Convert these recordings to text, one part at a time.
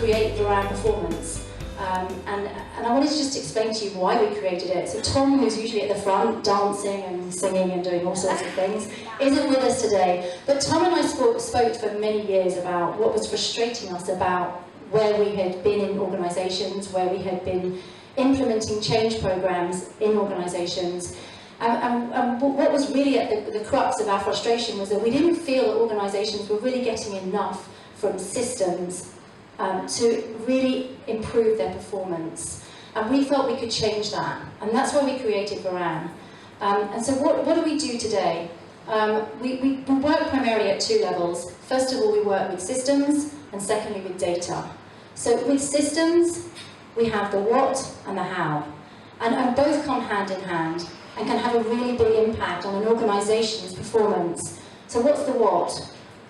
create Veran Performance. And I wanted to just explain to you why we created it. So Tom, who's usually at the front, dancing and singing and doing all sorts of things, isn't with us today. But Tom and I spoke for many years about what was frustrating us about where we had been in organisations, where we had been implementing change programs in organisations. And what was really at the crux of our frustration was that we didn't feel that organisations were really getting enough from systems to really improve their performance. And we felt we could change that. And that's why we created Veran. And so what do we do today? We work primarily at two levels. First of all, we work with systems, and secondly, with data. So with systems, we have the what and the how. And both come hand in hand and can have a really big impact on an organisation's performance. So what's the what?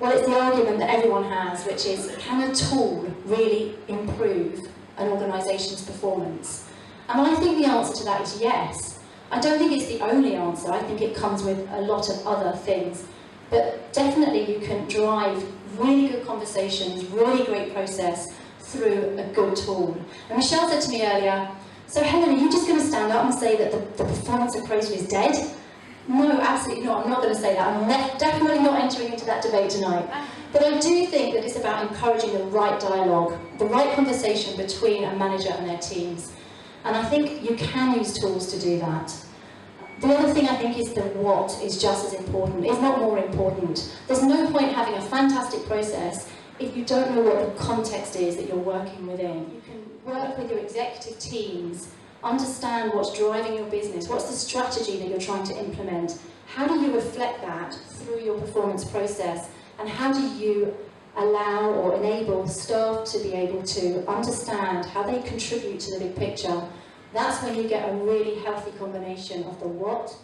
Well, it's the argument that everyone has, which is, can a tool really improve an organisation's performance? And I think the answer to that is yes. I don't think it's the only answer. I think it comes with a lot of other things. But definitely you can drive really good conversations, really great process through a good tool. And Michelle said to me earlier, so Helen, are you just going to stand up and say that the performance appraisal is dead? No, absolutely not. I'm not going to say that. I'm definitely not entering into that debate tonight. But I do think that it's about encouraging the right dialogue, the right conversation between a manager and their teams. And I think you can use tools to do that. The other thing I think is the what is just as important, if not more important. There's no point having a fantastic process if you don't know what the context is that you're working within. You can work with your executive teams, understand what's driving your business, what's the strategy that you're trying to implement, how do you reflect that through your performance process, and how do you allow or enable staff to be able to understand how they contribute to the big picture. That's when you get a really healthy combination of the what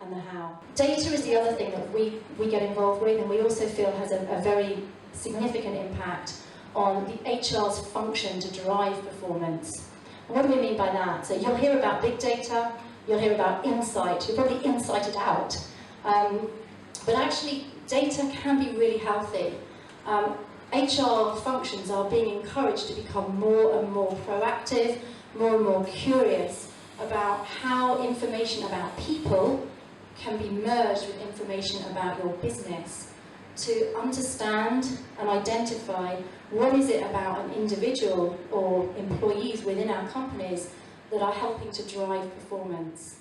and the how. Data is the other thing that we get involved with, and we also feel has a very significant impact on the HR's function to drive performance. And what do we mean by that? So you'll hear about big data, you'll hear about insight, you'll probably insight it out. But actually, data can be really healthy. HR functions are being encouraged to become more and more proactive, more and more curious about how information about people can be merged with information about your business, to understand and identify what is it about an individual or employees within our companies that are helping to drive performance.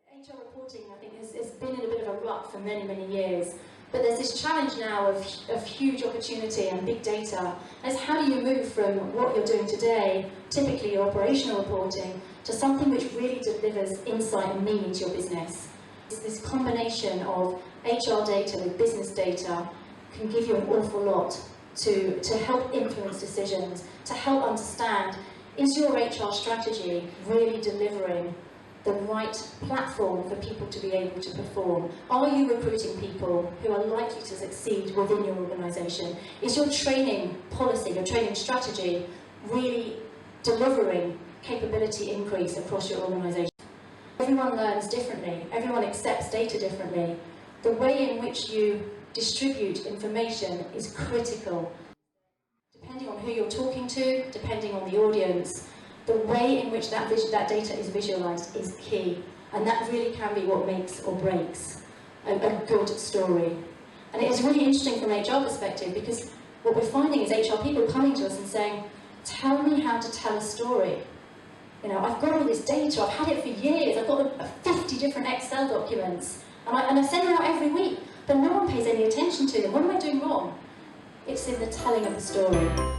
And again, HR reporting, I think, has been in a bit of a rut for many, many years. But there's this challenge now of huge opportunity and big data. As how do you move from what you're doing today, typically your operational reporting, to something which really delivers insight and meaning to your business? It's this combination of HR data with business data can give you an awful lot to help influence decisions, to help understand, is your HR strategy really delivering the right platform for people to be able to perform? Are you recruiting people who are likely to succeed within your organisation? Is your training policy, your training strategy really delivering capability increase across your organisation? Everyone learns differently, everyone accepts data differently. The way in which you distribute information is critical. Depending on who you're talking to, depending on the audience, the way in which that data is visualised is key, and that really can be what makes or breaks a good story. And it is really interesting from an HR perspective, because what we're finding is HR people coming to us and saying, tell me how to tell a story. You know, I've got all this data, I've had it for years, I've got 50 different Excel documents, and I send them out every week, but no one pays any attention to them. What am I doing wrong? It's in the telling of the story.